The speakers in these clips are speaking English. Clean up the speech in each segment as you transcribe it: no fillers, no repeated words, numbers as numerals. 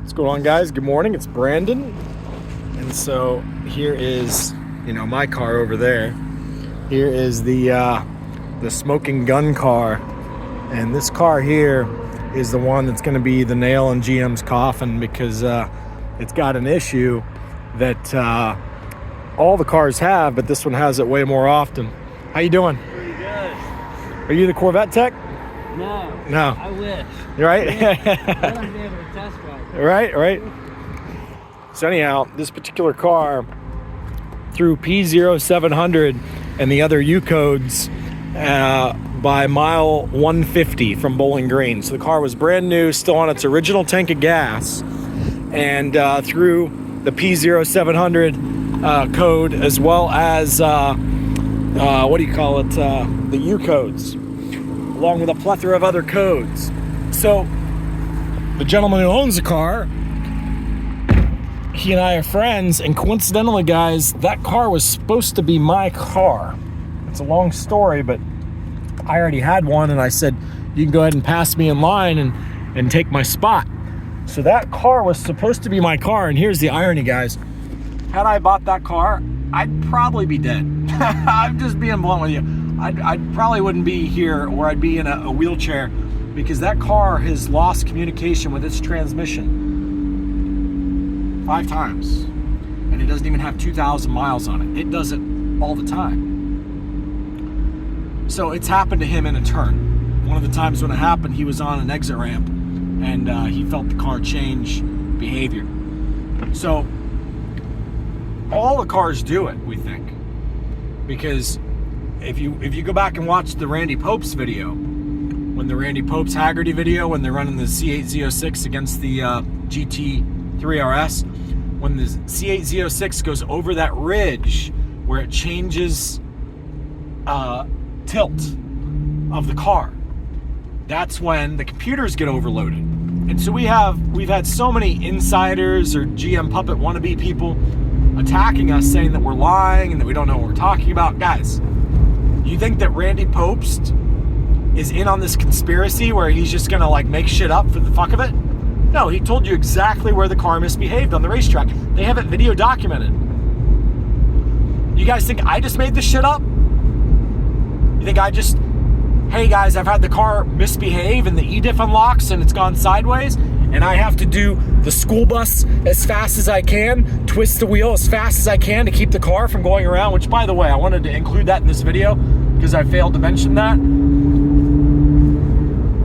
What's going on, guys? Good morning. It's Brandon. And so here is, my car over there. Here is the Smoking Gun car. And this car here is the one that's going to be the nail in GM's coffin because it's got an issue that all the cars have, but this one has it way more often. How you doing? Pretty good. Are you the Corvette tech? No. I wish. You're right? I wouldn't be able to test drive. Right. So anyhow, this particular car through p0700 and the other U codes by mile 150 from Bowling Green. So the car was brand new, still on its original tank of gas, and through the p0700 code, as well as the U codes, along with a plethora of other codes. So the gentleman who owns the car, he and I are friends, and coincidentally, guys, that car was supposed to be my car. It's a long story, but I already had one, and I said, you can go ahead and pass me in line and take my spot. So that car was supposed to be my car, and here's the irony, guys. Had I bought that car, I'd probably be dead. I'm just being blunt with you. I probably wouldn't be here, or I'd be in a wheelchair, because that car has lost communication with its transmission 5 times, and it doesn't even have 2,000 miles on it. It does it all the time. So it's happened to him in a turn. One of the times when it happened, he was on an exit ramp, and he felt the car change behavior. So all the cars do it, we think, because if you go back and watch the Randy Popes video, when the Randy Popes Haggerty video, when they're running the z06 against the GT3 RS, when the z06 goes over that ridge where it changes tilt of the car, that's when the computers get overloaded. And so we've had so many insiders or GM puppet wannabe people attacking us, saying that we're lying and that we don't know what we're talking about. Guys, you think that Randy Popst is in on this conspiracy where he's just gonna make shit up for the fuck of it? No, he told you exactly where the car misbehaved on the racetrack. They have it video documented. You guys think I just made this shit up? You think hey guys, I've had the car misbehave and the e-diff unlocks and it's gone sideways, and I have to do the school bus as fast as I can, twist the wheel as fast as I can to keep the car from going around, which, by the way, I wanted to include that in this video because I failed to mention that.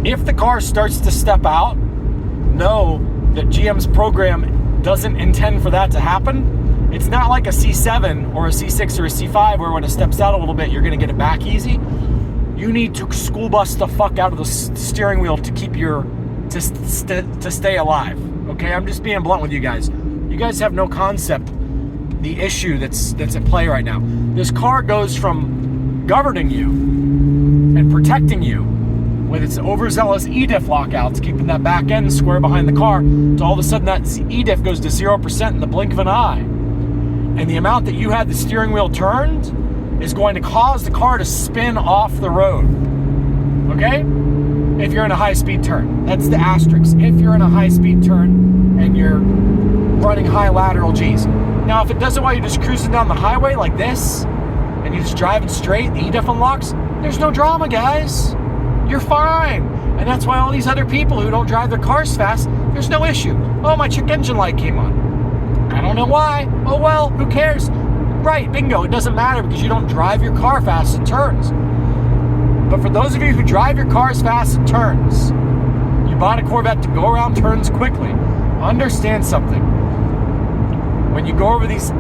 If the car starts to step out, know that GM's program doesn't intend for that to happen. It's not like a C7 or a C6 or a C5 where when it steps out a little bit, you're gonna get it back easy. You need to school bus the fuck out of the steering wheel to keep to stay alive. Okay, I'm just being blunt with you guys. You guys have no concept the issue that's at play right now. This car goes from governing you and protecting you with its overzealous e-diff lockouts, keeping that back end square behind the car, to all of a sudden that e-diff goes to 0% in the blink of an eye. And the amount that you had the steering wheel turned is going to cause the car to spin off the road. Okay? If you're in a high-speed turn. That's the asterisk. If you're in a high-speed turn and you're running high lateral G's. Now, if it does it while you're just cruising down the highway like this, and you're just driving straight, the e-diff unlocks, there's no drama, guys. You're fine. And that's why all these other people who don't drive their cars fast, there's no issue. Oh, my check engine light came on. I don't know why. Oh, well, who cares? Right, bingo, it doesn't matter because you don't drive your car fast in turns. But for those of you who drive your cars fast in turns, you bought a Corvette to go around turns quickly, understand something. When you go over these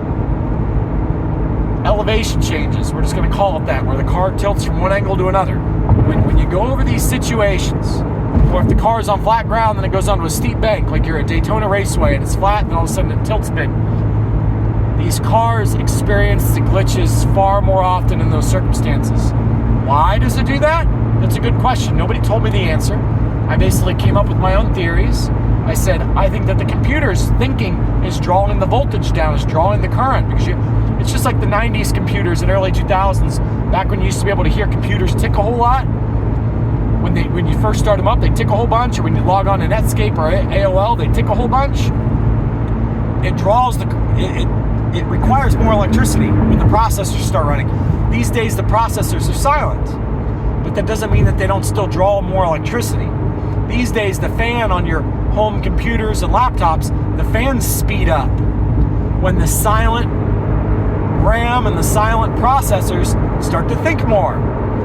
elevation changes, we're just going to call it that, where the car tilts from one angle to another. When you go over these situations, or if the car is on flat ground, then it goes onto a steep bank, like you're at Daytona Raceway and it's flat, and all of a sudden it tilts big. These cars experience the glitches far more often in those circumstances. Why does it do that? That's a good question. Nobody told me the answer. I basically came up with my own theories. I said, I think that the computer's thinking is drawing the voltage down, is drawing the current, because it's just like the 90s computers and early 2000s, back when you used to be able to hear computers tick a whole lot. when you first start them up, they tick a whole bunch, or when you log on to Netscape or AOL, they tick a whole bunch. It draws it requires more electricity when the processors start running. These days, the processors are silent, but that doesn't mean that they don't still draw more electricity. These days, the fan on your home computers and laptops, the fans speed up when the silent RAM and the silent processors start to think more.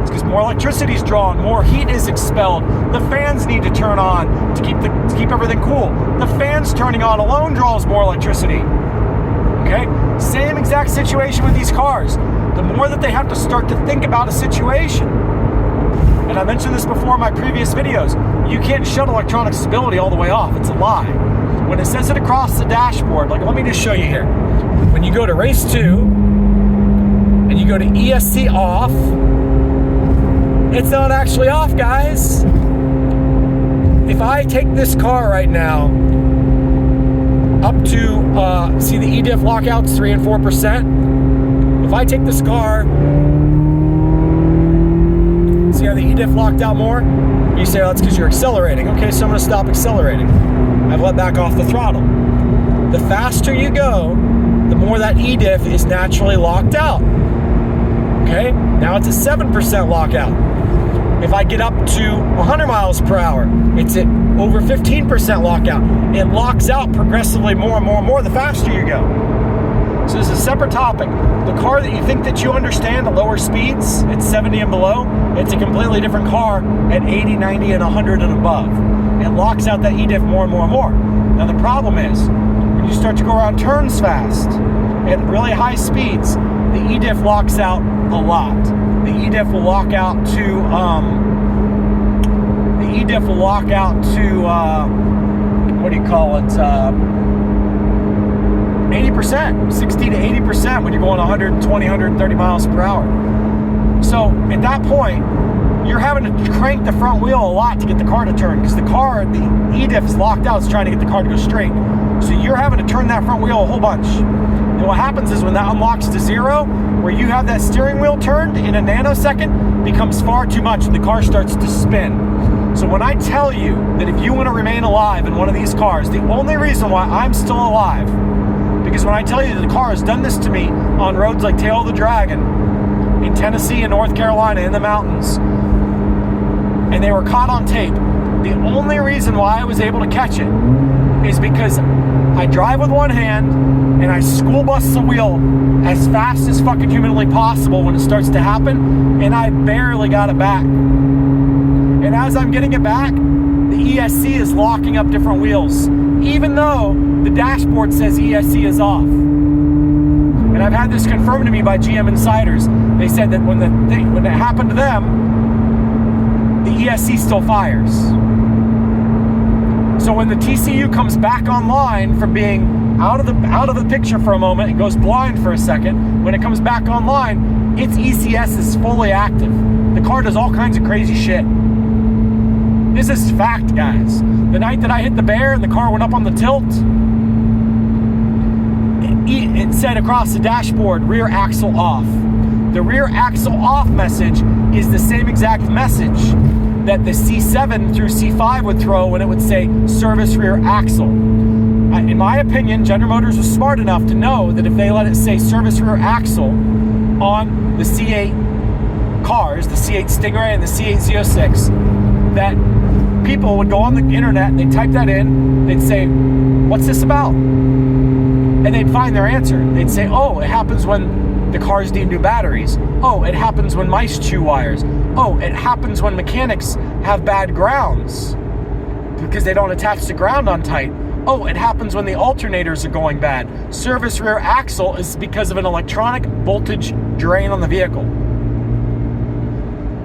It's because more electricity is drawn, more heat is expelled. The fans need to turn on to keep everything cool. The fans turning on alone draws more electricity. Okay? Same exact situation with these cars. The more that they have to start to think about a situation, and I mentioned this before in my previous videos, you can't shut electronic stability all the way off. It's a lie. When it says it across the dashboard, like let me just show you here. When you go to race 2 and you go to ESC off, it's not actually off, guys. If I take this car right now up to, see the e-diff lockouts, 3 and 4%. If I take this car, see how the e-diff locked out more? You say, oh, that's because you're accelerating. Okay, so I'm gonna stop accelerating. I've let back off the throttle. The faster you go, the more that e-diff is naturally locked out. Okay, now it's a 7% lockout. If I get up to 100 miles per hour, it's at over 15% lockout. It locks out progressively more and more and more the faster you go. So this is a separate topic. The car that you think that you understand at lower speeds, at 70 and below, it's a completely different car at 80, 90, and 100 and above. It locks out that e-diff more and more and more. Now the problem is, when you start to go around turns fast, at really high speeds, the e-diff locks out a lot. The e-diff will lock out to, what do you call it, 80%, 60 to 80% when you're going 120, 130 miles per hour. So at that point, you're having to crank the front wheel a lot to get the car to turn, because the e-diff is locked out, it's trying to get the car to go straight. So you're having to turn that front wheel a whole bunch. And what happens is when that unlocks to 0, where you have that steering wheel turned in a nanosecond, becomes far too much and the car starts to spin. So when I tell you that if you want to remain alive in one of these cars, the only reason why I'm still alive, because when I tell you that the car has done this to me on roads like Tail of the Dragon, in Tennessee and North Carolina, in the mountains, and they were caught on tape, the only reason why I was able to catch it is because I drive with one hand and I school bust the wheel as fast as fucking humanly possible when it starts to happen, and I barely got it back. And as I'm getting it back, the ESC is locking up different wheels, even though the dashboard says ESC is off. And I've had this confirmed to me by GM insiders. They said that when it happened to them, the ESC still fires. So when the TCU comes back online from being out of the picture for a moment, it goes blind for a second. When it comes back online, its ECS is fully active. The car does all kinds of crazy shit. This is fact, guys. The night that I hit the bear and the car went up on the tilt, it said across the dashboard, rear axle off. The rear axle off message is the same exact message that the C7 through C5 would throw when it would say service rear axle. In my opinion, General Motors was smart enough to know that if they let it say service rear axle on the C8 cars, the C8 Stingray and the C8 Z06, that people would go on the internet and they'd type that in, they'd say, what's this about? And they'd find their answer. They'd say, oh, it happens when the cars need new batteries. Oh, it happens when mice chew wires. Oh, it happens when mechanics have bad grounds because they don't attach the ground on tight. Oh, it happens when the alternators are going bad. Service rear axle is because of an electronic voltage drain on the vehicle.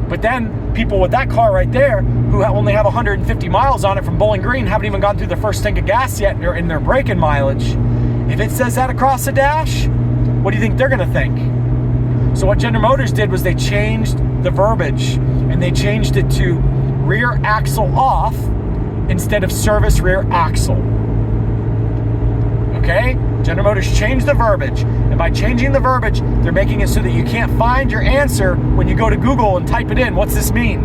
But then people with that car right there who only have 150 miles on it from Bowling Green haven't even gone through their first tank of gas yet in their braking mileage. If it says that across the dash, what do you think they're gonna think? So what General Motors did was they changed the verbiage and they changed it to rear axle off instead of service rear axle. Okay? General Motors changed the verbiage, and by changing the verbiage, they're making it so that you can't find your answer when you go to Google and type it in. What's this mean?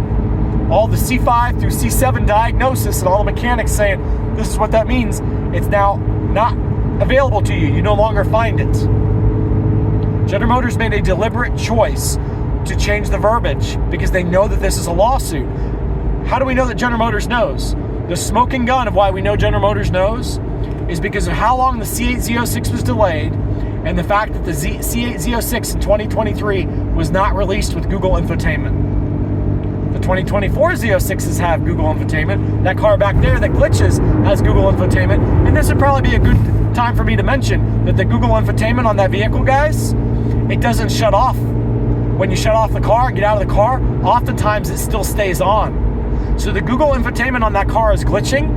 all the C5 through C7 diagnosis and all the mechanics saying, this is what that means, it's now not available to you. You no longer find it. General Motors made a deliberate choice to change the verbiage because they know that this is a lawsuit. How do we know that General Motors knows? The smoking gun of why we know General Motors knows is because of how long the C8 Z06 was delayed and the fact that the C8 Z06 in 2023 was not released with Google infotainment. The 2024 Z06s have Google infotainment. That car back there that glitches has Google infotainment. And this would probably be a good time for me to mention that the Google infotainment on that vehicle, guys, it doesn't shut off. When you shut off the car and get out of the car, oftentimes it still stays on. So the Google infotainment on that car is glitching,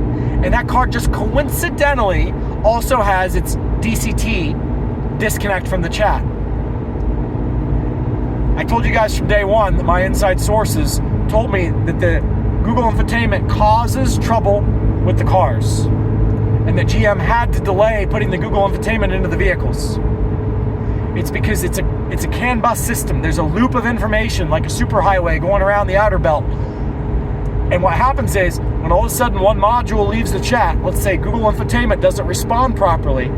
and that car just coincidentally also has its DCT disconnect from the chat. I told you guys from day one that my inside sources told me that the Google infotainment causes trouble with the cars and that GM had to delay putting the Google infotainment into the vehicles. It's because it's a CAN bus system. There's a loop of information like a superhighway going around the outer belt. And what happens is when all of a sudden one module leaves the chat, let's say Google infotainment doesn't respond properly,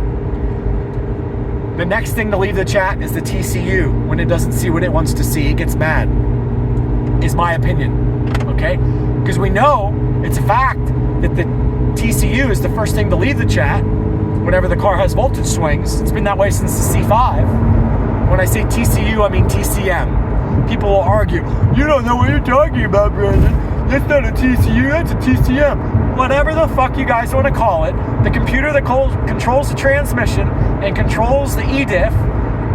the next thing to leave the chat is the TCU. When it doesn't see what it wants to see, it gets mad, is my opinion, okay? Because we know, it's a fact, that the TCU is the first thing to leave the chat whenever the car has voltage swings. It's been that way since the C5. When I say TCU, I mean TCM. People will argue, you don't know what you're talking about, Brandon. That's not a TCU, that's a TCM. Whatever the fuck you guys want to call it, the computer that controls the transmission and controls the e-diff,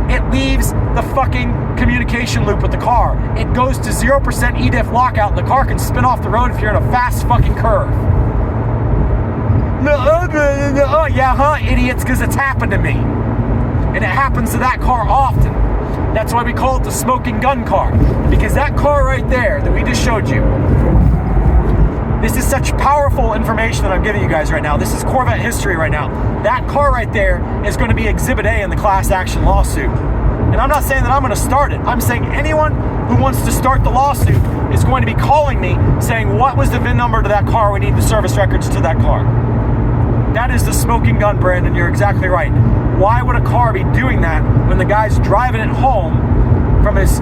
it leaves the fucking communication loop with the car. It goes to 0% e-diff lockout and the car can spin off the road if you're in a fast fucking curve. Yeah, huh, idiots, because it's happened to me. And it happens to that car often. That's why we call it the smoking gun car. Because that car right there that we just showed you, this is such powerful information that I'm giving you guys right now. This is Corvette history right now. That car right there is going to be Exhibit A in the class action lawsuit. And I'm not saying that I'm going to start it. I'm saying anyone who wants to start the lawsuit is going to be calling me saying, what was the VIN number to that car? We need the service records to that car. That is the smoking gun, Brandon. You're exactly right. Why would a car be doing that when the guy's driving it home from his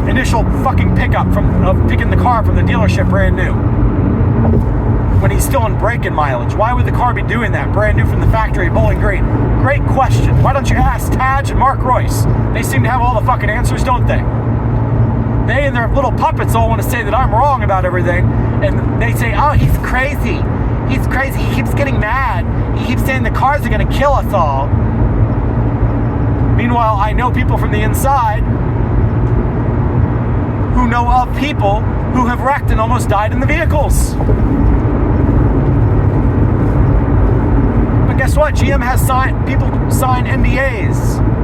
initial fucking pickup of picking the car from the dealership brand new? When he's still on break-in mileage. Why would the car be doing that brand new from the factory at Bowling Green? Great question. Why don't you ask Taj and Mark Royce? They seem to have all the fucking answers, don't they? They and their little puppets all want to say that I'm wrong about everything, and they say, oh, he's crazy. He's crazy. He keeps getting mad. He keeps saying the cars are going to kill us all. Meanwhile, I know people from the inside who know of people who have wrecked and almost died in the vehicles. But guess what? GM has people sign NDAs.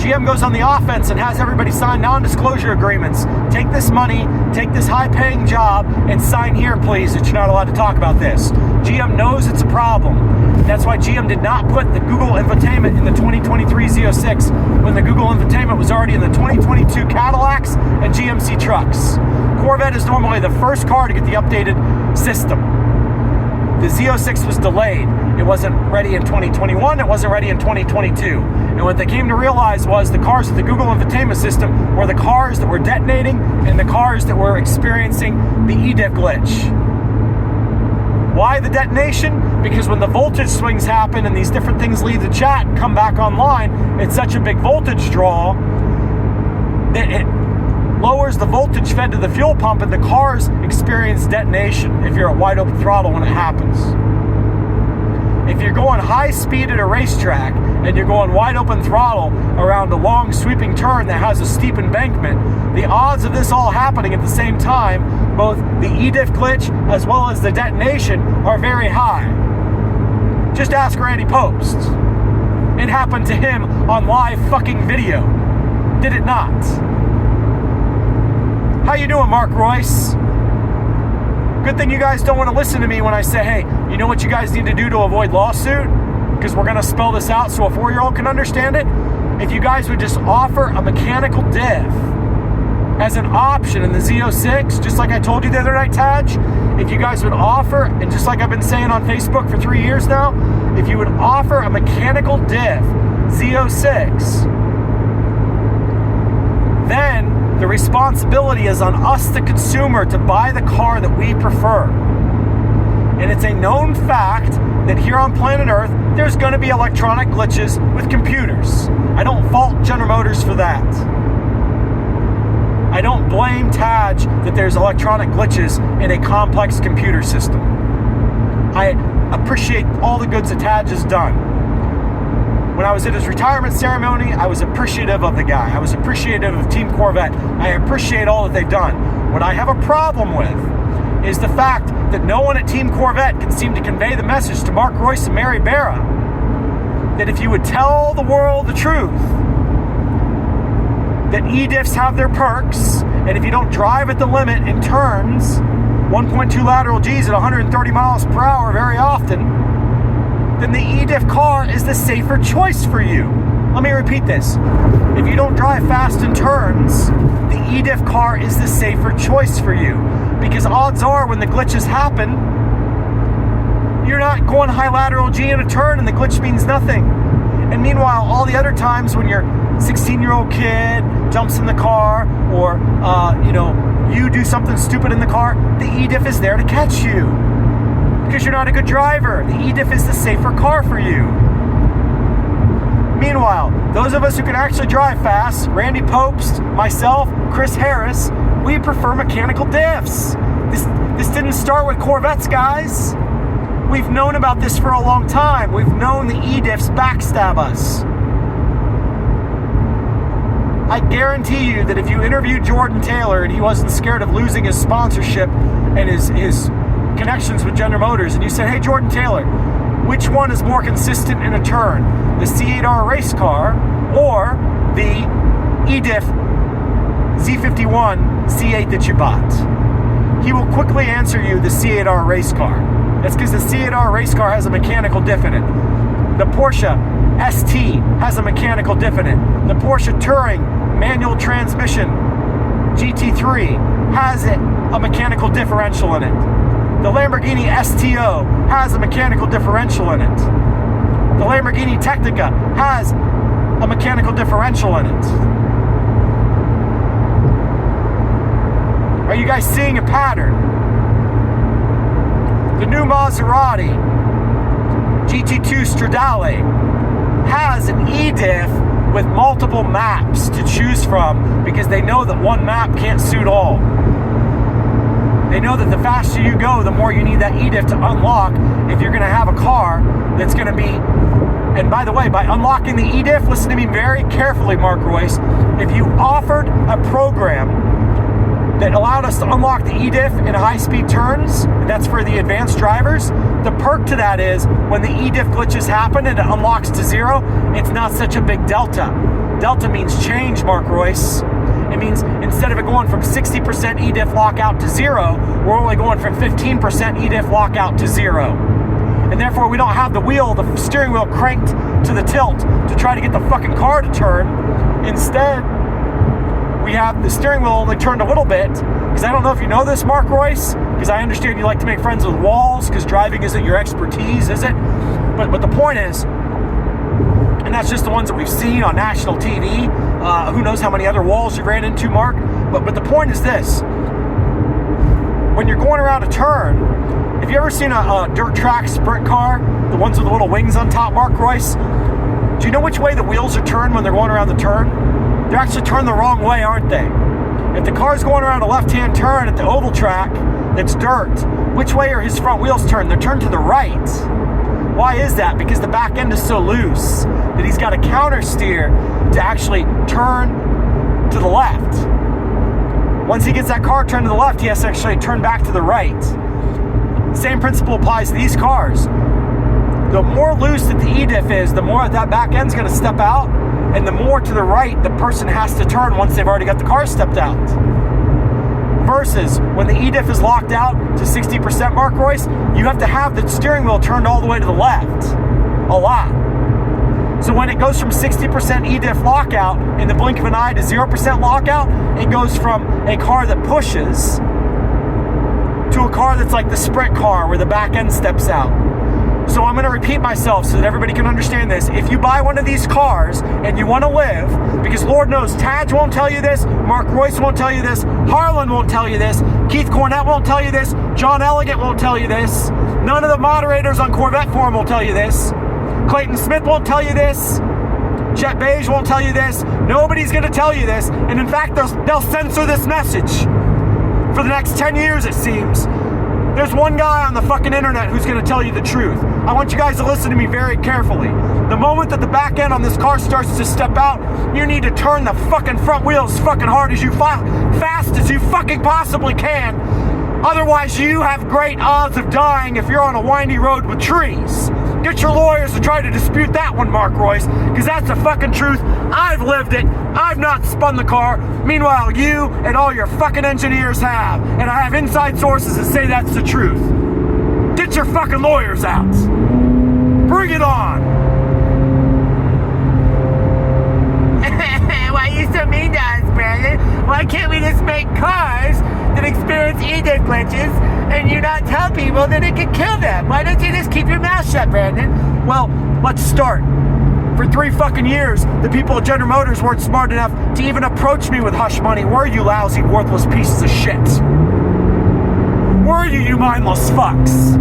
GM goes on the offense and has everybody sign non-disclosure agreements. Take this money, take this high-paying job, and sign here, please, that you're not allowed to talk about this. GM knows it's a problem. That's why GM did not put the Google infotainment in the 2023 Z06 when the Google infotainment was already in the 2022 Cadillacs and GMC trucks. Corvette is normally the first car to get the updated system. The Z06 was delayed. It wasn't ready in 2021, it wasn't ready in 2022. And what they came to realize was the cars with the Google infotainment system were the cars that were detonating and the cars that were experiencing the e-diff glitch. Why the detonation? Because when the voltage swings happen and these different things leave the chat and come back online, it's such a big voltage draw that it lowers the voltage fed to the fuel pump and the cars experience detonation if you're at wide open throttle when it happens. If you're going high speed at a racetrack and you're going wide open throttle around a long sweeping turn that has a steep embankment, the odds of this all happening at the same time, both the e-diff glitch as well as the detonation, are very high. Just ask Randy Post. It happened to him on live fucking video. Did it not? How you doing, Mark Royce? Good thing you guys don't want to listen to me when I say, hey, you know what you guys need to do to avoid lawsuit? Because we're going to spell this out so a 4-year-old can understand it. If you guys would just offer a mechanical diff as an option in the Z06, just like I told you the other night, Taj, if you guys would offer, and just like I've been saying on Facebook for 3 years now, if you would offer a mechanical diff Z06, then the responsibility is on us, the consumer, to buy the car that we prefer. And it's a known fact that here on planet Earth, there's going to be electronic glitches with computers. I don't fault General Motors for that. I don't blame Taj that there's electronic glitches in a complex computer system. I appreciate all the goods that Taj has done. When I was at his retirement ceremony, I was appreciative of the guy. I was appreciative of Team Corvette. I appreciate all that they've done. What I have a problem with is the fact that no one at Team Corvette can seem to convey the message to Mark Royce and Mary Barra that if you would tell the world the truth, that e-diffs have their perks, and if you don't drive at the limit in turns, 1.2 lateral Gs at 130 miles per hour very often, then the e-diff car is the safer choice for you. Let me repeat this. If you don't drive fast in turns, the e-diff car is the safer choice for you. Because odds are when the glitches happen, you're not going high lateral G in a turn and the glitch means nothing. And meanwhile, all the other times when your 16-year-old kid jumps in the car or, you do something stupid in the car, the e-diff is there to catch you. Because you're not a good driver. The e-diff is the safer car for you. Meanwhile, those of us who can actually drive fast, Randy Popes, myself, Chris Harris, we prefer mechanical diffs. This didn't start with Corvettes, guys. We've known about this for a long time. We've known the e-diffs backstab us. I guarantee you that if you interviewed Jordan Taylor and he wasn't scared of losing his sponsorship and his connections with General Motors, and you said, hey, Jordan Taylor, which one is more consistent in a turn? The C8R race car or the e-diff Z51 C8 that you bought? He will quickly answer you the C8R race car. That's because the C8R race car has a mechanical diff in it. The Porsche ST has a mechanical diff in it. The Porsche Touring manual transmission GT3 has a mechanical differential in it. The Lamborghini STO has a mechanical differential in it. The Lamborghini Technica has a mechanical differential in it. Are you guys seeing a pattern? The new Maserati GT2 Stradale has an e-diff with multiple maps to choose from because they know that one map can't suit all. They know that the faster you go, the more you need that e-diff to unlock if you're going to have a car that's going to be... And by the way, by unlocking the e-diff, listen to me very carefully, Mark Royce, if you offered a program that allowed us to unlock the e-diff in high-speed turns, and that's for the advanced drivers, the perk to that is when the e-diff glitches happen and it unlocks to zero, it's not such a big delta. Delta means change, Mark Royce. It means instead of it going from 60% e-diff lockout to zero, we're only going from 15% e-diff lockout to zero. And therefore we don't have the steering wheel cranked to the tilt to try to get the fucking car to turn. Instead, we have the steering wheel only turned a little bit, because I don't know if you know this, Mark Royce, because I understand you like to make friends with walls, because driving isn't your expertise, is it? But the point is, and that's just the ones that we've seen on national TV, who knows how many other walls you ran into, Mark, but the point is this, when you're going around a turn, have you ever seen a dirt track sprint car, the ones with the little wings on top, Mark Royce? Do you know which way the wheels are turned when they're going around the turn? They're actually turned the wrong way, aren't they? If the car's going around a left-hand turn at the oval track that's dirt, which way are his front wheels turned? They're turned to the right. Why is that? Because the back end is so loose that he's got to counter steer to actually turn to the left. Once he gets that car turned to the left, he has to actually turn back to the right. Same principle applies to these cars. The more loose that the e-diff is, the more that back end's going to step out, and the more to the right the person has to turn once they've already got the car stepped out. Versus when the e-diff is locked out to 60%, Mark Royce, you have to have the steering wheel turned all the way to the left. A lot. So when it goes from 60% e-diff lockout in the blink of an eye to 0% lockout, it goes from a car that pushes to a car that's like the sprint car where the back end steps out. So I'm going to repeat myself so that everybody can understand this. If you buy one of these cars and you want to live, because Lord knows Taj won't tell you this, Mark Royce won't tell you this, Harlan won't tell you this, Keith Cornett won't tell you this, John Elegant won't tell you this, none of the moderators on Corvette Forum will tell you this, Clayton Smith won't tell you this, Chet Beige won't tell you this, nobody's going to tell you this, and in fact they'll censor this message for the next 10 years it seems. There's one guy on the fucking internet who's going to tell you the truth. I want you guys to listen to me very carefully. The moment that the back end on this car starts to step out, you need to turn the fucking front wheels fucking hard as you fast as you fucking possibly can. Otherwise, you have great odds of dying if you're on a windy road with trees. Get your lawyers to try to dispute that one, Mark Royce, because that's the fucking truth. I've lived it. I've not spun the car. Meanwhile, you and all your fucking engineers have. And I have inside sources that say that's the truth. Get your fucking lawyers out. Bring it on. Why are you so mean to us, Brandon? Why can't we just make cars that experience e-diff glitches and you not tell people that it can kill them? Why don't you just keep your mouth shut, Brandon? Well, let's start. For 3 fucking years, the people at General Motors weren't smart enough to even approach me with hush money. Were you lousy, worthless pieces of shit? Were you mindless fucks?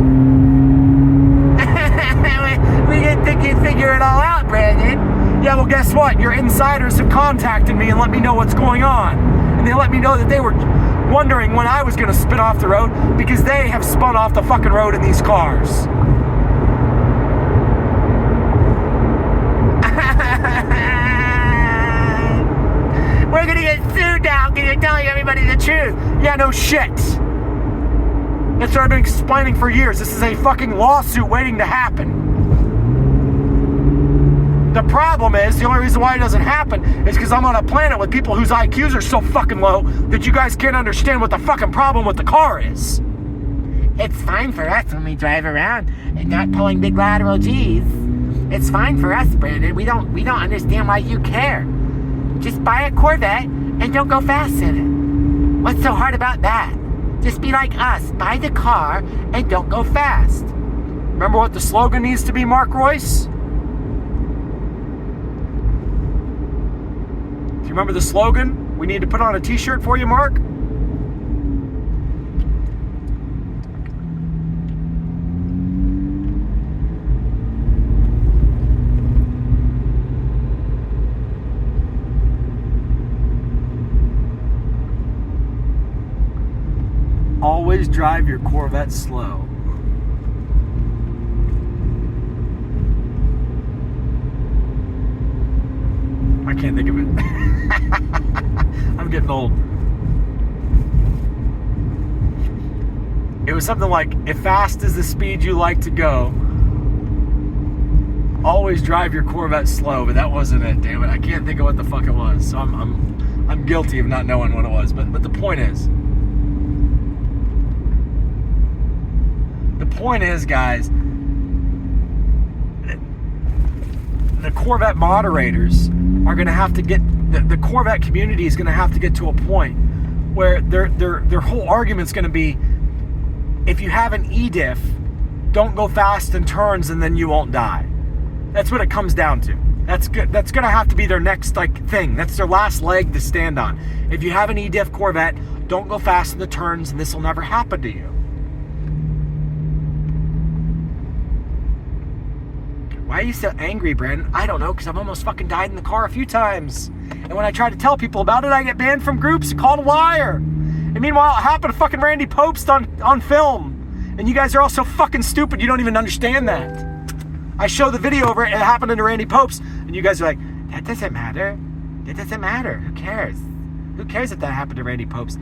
We didn't think you'd figure it all out, Brandon. Yeah, well, guess what? Your insiders have contacted me and let me know what's going on. And they let me know that they were wondering when I was going to spin off the road because they have spun off the fucking road in these cars. We're going to get sued now because you're telling everybody the truth. Yeah, no shit. That's what I've been explaining for years. This is a fucking lawsuit waiting to happen. The problem is, the only reason why it doesn't happen is because I'm on a planet with people whose IQs are so fucking low that you guys can't understand what the fucking problem with the car is. It's fine for us when we drive around and not pulling big lateral G's. It's fine for us, Brandon. We don't understand why you care. Just buy a Corvette and don't go fast in it. What's so hard about that? Just be like us. Buy the car and don't go fast. Remember what the slogan needs to be, Mark Royce? Do you remember the slogan we need to put on a t-shirt for you, Mark? Always drive your Corvette slow. I can't think of it. I'm getting old. It was something like, if fast is the speed you like to go, always drive your Corvette slow, but that wasn't it, damn it. I can't think of what the fuck it was. So I'm guilty of not knowing what it was. But the point is, guys, the Corvette moderators are going to have to get, the Corvette community is going to have to get to a point where their whole argument's going to be, if you have an e-diff, don't go fast in turns and then you won't die. That's what it comes down to. That's good. That's going to have to be their next thing. That's their last leg to stand on. If you have an e-diff Corvette, don't go fast in the turns and this will never happen to you. Why are you so angry, Brandon? I don't know, because I've almost fucking died in the car a few times. And when I try to tell people about it, I get banned from groups and called a liar. And meanwhile, it happened to fucking Randy Popst on film. And you guys are all so fucking stupid, you don't even understand that. I show the video over it, and it happened to Randy Popst, and you guys are like, that doesn't matter. It doesn't matter. Who cares? Who cares if that happened to Randy Popst?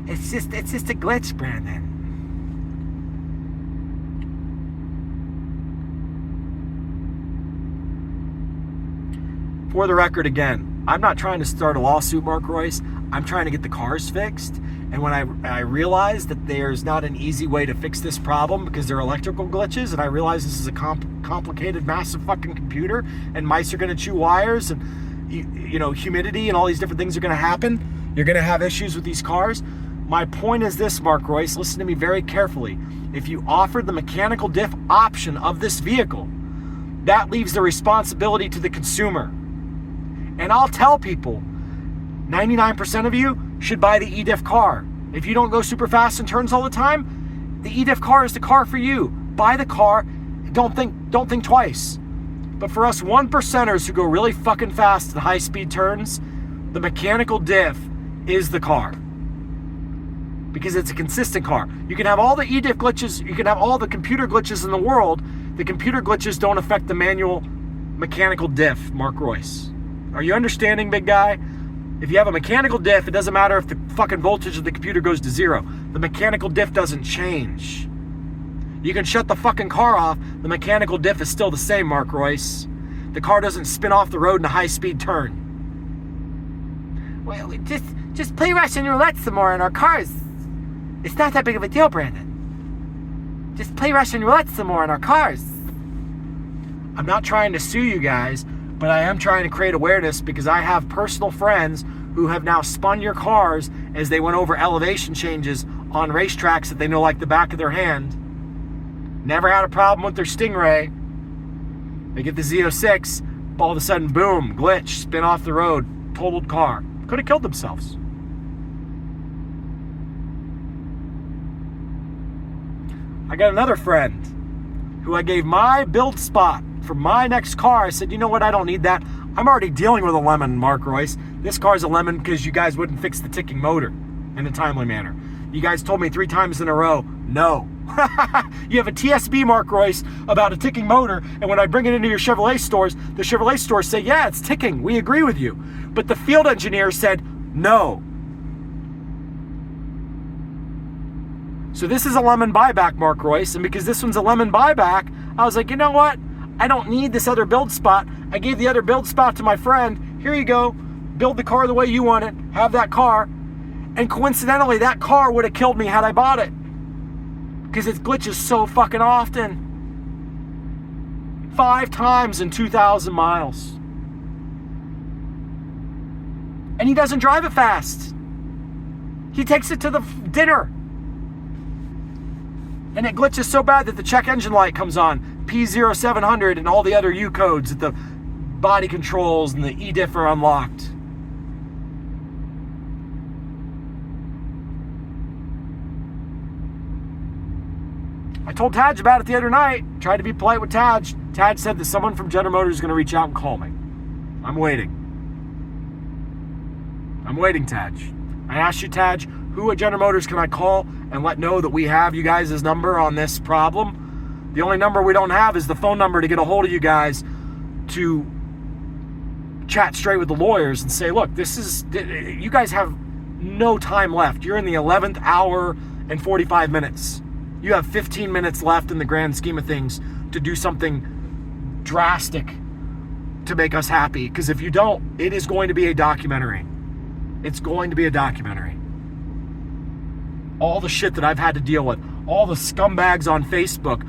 It's just a glitch, Brandon. For the record again, I'm not trying to start a lawsuit, Mark Royce. I'm trying to get the cars fixed. And when I realized that there's not an easy way to fix this problem because there are electrical glitches, and I realized this is a complicated, massive fucking computer, and mice are going to chew wires, and you know, humidity and all these different things are going to happen. You're going to have issues with these cars. My point is this, Mark Royce, listen to me very carefully. If you offered the mechanical diff option of this vehicle, that leaves the responsibility to the consumer. And I'll tell people, 99% of you should buy the e-diff car. If you don't go super fast in turns all the time, the e-diff car is the car for you. Buy the car. Don't think twice. But for us 1%ers who go really fucking fast in high-speed turns, the mechanical diff is the car. Because it's a consistent car. You can have all the e-diff glitches, you can have all the computer glitches in the world. The computer glitches don't affect the manual mechanical diff, Mark Royce. Are you understanding, big guy? If you have a mechanical diff, it doesn't matter if the fucking voltage of the computer goes to zero. The mechanical diff doesn't change. You can shut the fucking car off. The mechanical diff is still the same, Mark Royce. The car doesn't spin off the road in a high-speed turn. Well, just play Russian roulette some more in our cars. It's not that big of a deal, Brandon. Just play Russian roulette some more in our cars. I'm not trying to sue you guys, but I am trying to create awareness because I have personal friends who have now spun your cars as they went over elevation changes on racetracks that they know like the back of their hand. Never had a problem with their Stingray. They get the Z06, all of a sudden, boom, glitch, spin off the road, totaled car. Could have killed themselves. I got another friend who I gave my build spot for my next car. I said, you know what, I don't need that. I'm already dealing with a lemon, Mark Royce. This car's a lemon because you guys wouldn't fix the ticking motor in a timely manner. You guys told me 3 times in a row, no. You have a TSB, Mark Royce, about a ticking motor, and when I bring it into your Chevrolet stores, the Chevrolet stores say, yeah, it's ticking. We agree with you. But the field engineer said, no. So this is a lemon buyback, Mark Royce, and because this one's a lemon buyback, I was like, you know what? I don't need this other build spot. I gave the other build spot to my friend. Here you go. Build the car the way you want it. Have that car. And coincidentally, that car would have killed me had I bought it. Because it glitches so fucking often. 5 times in 2,000 miles. And he doesn't drive it fast. He takes it to the dinner. And it glitches so bad that the check engine light comes on, p0700, and all the other U codes that the body controls and the e-diff are unlocked. I told Taj about it the other night. Tried to be polite with Taj. Taj said that someone from General Motors is going to reach out and call me. I'm waiting. I'm waiting, Taj. I asked you, Taj, who at General Motors can I call and let know that we have you guys' number on this problem? The only number we don't have is the phone number to get a hold of you guys to chat straight with the lawyers and say, look, you guys have no time left. You're in the 11th hour and 45 minutes. You have 15 minutes left in the grand scheme of things to do something drastic to make us happy. Because if you don't, it is going to be a documentary. It's going to be a documentary. All the shit that I've had to deal with, all the scumbags on Facebook